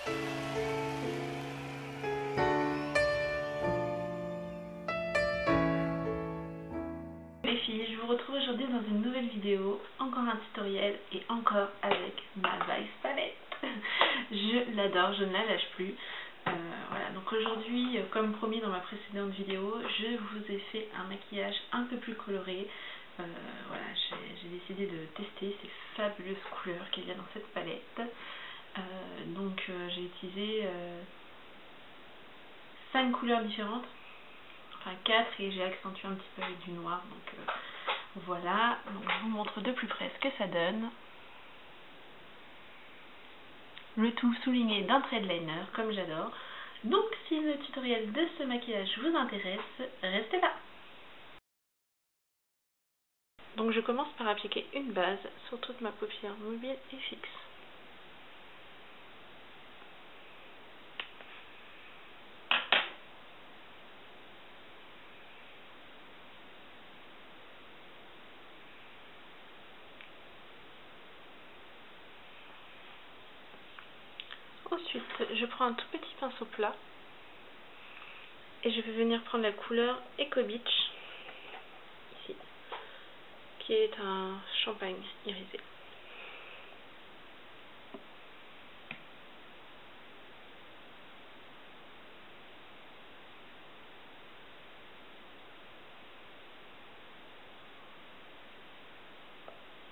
Les filles, je vous retrouve aujourd'hui dans une nouvelle vidéo, encore un tutoriel et encore avec ma Vice palette. Je l'adore, je ne la lâche plus. Voilà, donc aujourd'hui, comme promis dans ma précédente vidéo, je vous ai fait un maquillage un peu plus coloré. Voilà, j'ai décidé de tester ces fabuleuses couleurs qu'il y a dans cette palette. Donc j'ai utilisé 5 couleurs différentes, enfin 4, et j'ai accentué un petit peu avec du noir. Donc voilà, donc je vous montre de plus près ce que ça donne. Le tout souligné d'un trait de liner, comme j'adore. Donc si le tutoriel de ce maquillage vous intéresse, restez là. Donc je commence par appliquer une base sur toute ma paupière mobile et fixe. Ensuite, je prends un tout petit pinceau plat et je vais venir prendre la couleur Eco Beach, ici, qui est un champagne irisé.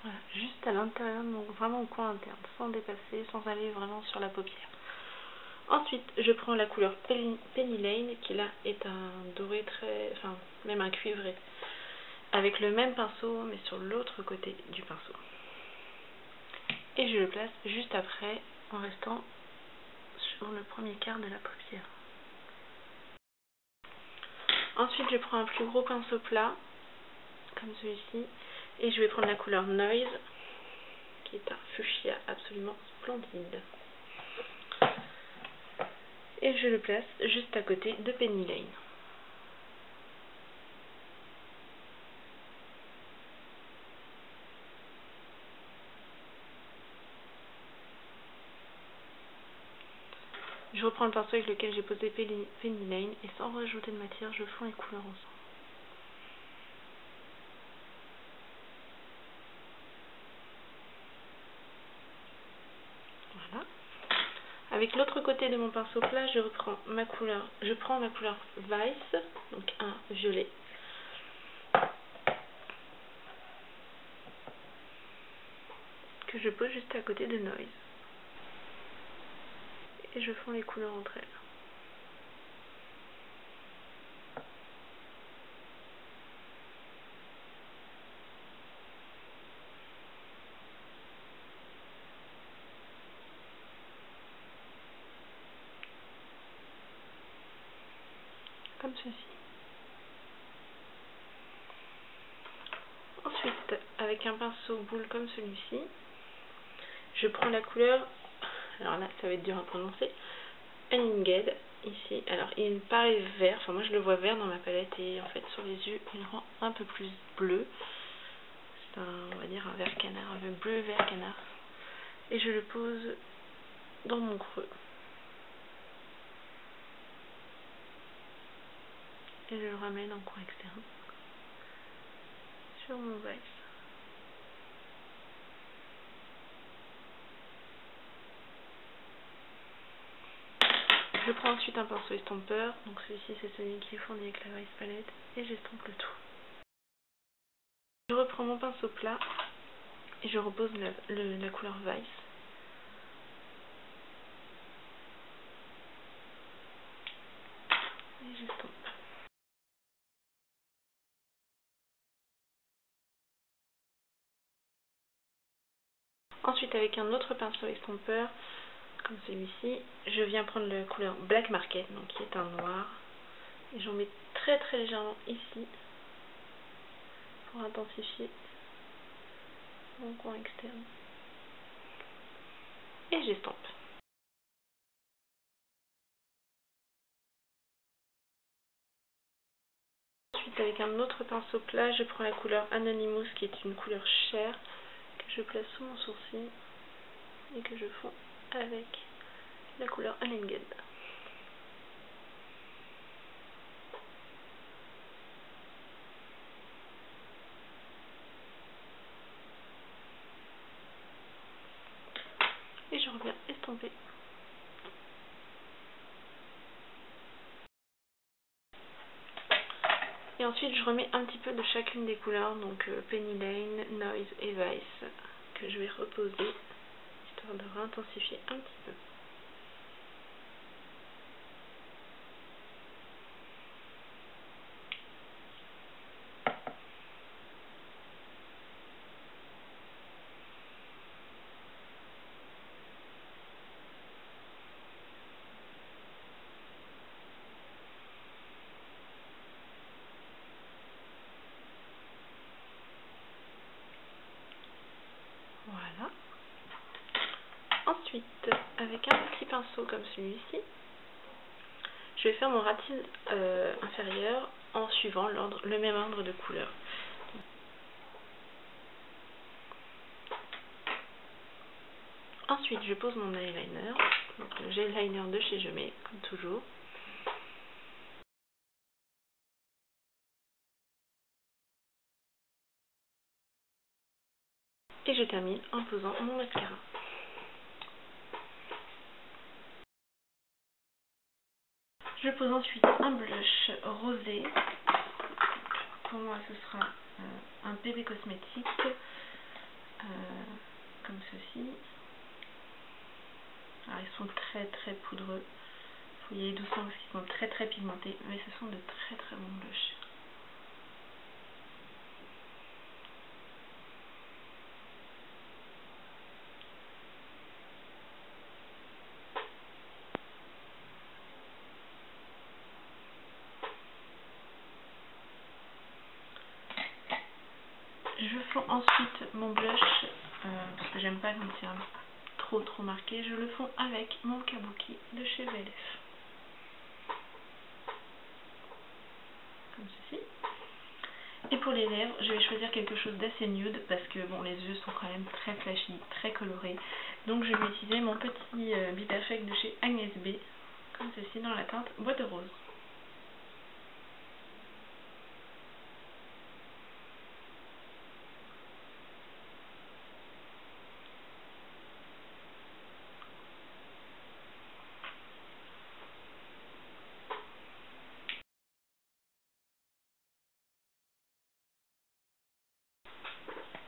Voilà, juste à l'intérieur, donc vraiment au coin interne, sans dépasser, sans aller vraiment sur la paupière. Ensuite, je prends la couleur Penny Lane, qui là est un doré très, enfin même un cuivré, avec le même pinceau mais sur l'autre côté du pinceau. Et je le place juste après en restant sur le premier quart de la paupière. Ensuite, je prends un plus gros pinceau plat, comme celui-ci, et je vais prendre la couleur Noise, qui est un fuchsia absolument splendide. Et je le place juste à côté de Penny Lane. Je reprends le pinceau avec lequel j'ai posé Penny Lane et sans rajouter de matière, je fonds les couleurs ensemble. Voilà. Avec l'autre côté de mon pinceau plat, je prends ma couleur Vice, donc un violet. Que je pose juste à côté de Noise. Et je fonds les couleurs entre elles. Comme ceci. Ensuite, avec un pinceau boule comme celui-ci, je prends la couleur, alors là ça va être dur à prononcer, Uninged, ici. Alors il paraît vert, enfin moi je le vois vert dans ma palette, et en fait sur les yeux il rend un peu plus bleu. C'est on va dire un vert canard, un bleu vert canard. Et je le pose dans mon creux. Et je le ramène en coin externe sur mon Vice. Je prends ensuite un pinceau estompeur, donc celui-ci c'est celui qui est fourni avec la Vice palette, et j'estompe le tout. Je reprends mon pinceau plat et je repose la couleur Vice. Et j'estompe. Ensuite, avec un autre pinceau estompeur, comme celui-ci, je viens prendre la couleur Black Market, donc qui est un noir, et j'en mets très très légèrement ici pour intensifier mon coin externe. Et j'estompe. Ensuite, avec un autre pinceau plat, je prends la couleur Anonymous, qui est une couleur chair, que je place sous mon sourcil et que je fonds avec la couleur Alenged. Et je reviens estomper. Et ensuite je remets un petit peu de chacune des couleurs, donc Penny Lane, Noise et Vice, que je vais reposer, histoire de réintensifier un petit peu. Voilà. Ensuite, avec un petit pinceau comme celui-ci, je vais faire mon ratil inférieur en suivant le même ordre de couleurs. Ensuite, je pose mon eyeliner, donc le gel liner de chez Jemay, comme toujours. Et je termine en posant mon mascara. Je pose ensuite un blush rosé. Pour moi, ce sera un bébé cosmétique, comme ceci. Alors, ils sont très poudreux. Il faut y aller doucement parce qu'ils sont très pigmentés, mais ce sont de très bons blushs. Je fonds ensuite mon blush, parce que j'aime pas quand c'est trop marqué. Je le fonds avec mon kabuki de chez VLF. Comme ceci. Et pour les lèvres, je vais choisir quelque chose d'assez nude parce que bon, les yeux sont quand même très flashy, très colorés. Donc je vais utiliser mon petit Be Perfect de chez Agnès B, comme ceci, dans la teinte bois de rose.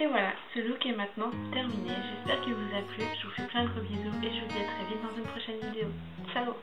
Et voilà, ce look est maintenant terminé. J'espère qu'il vous a plu. Je vous fais plein de gros bisous et je vous dis à très vite dans une prochaine vidéo. Ciao!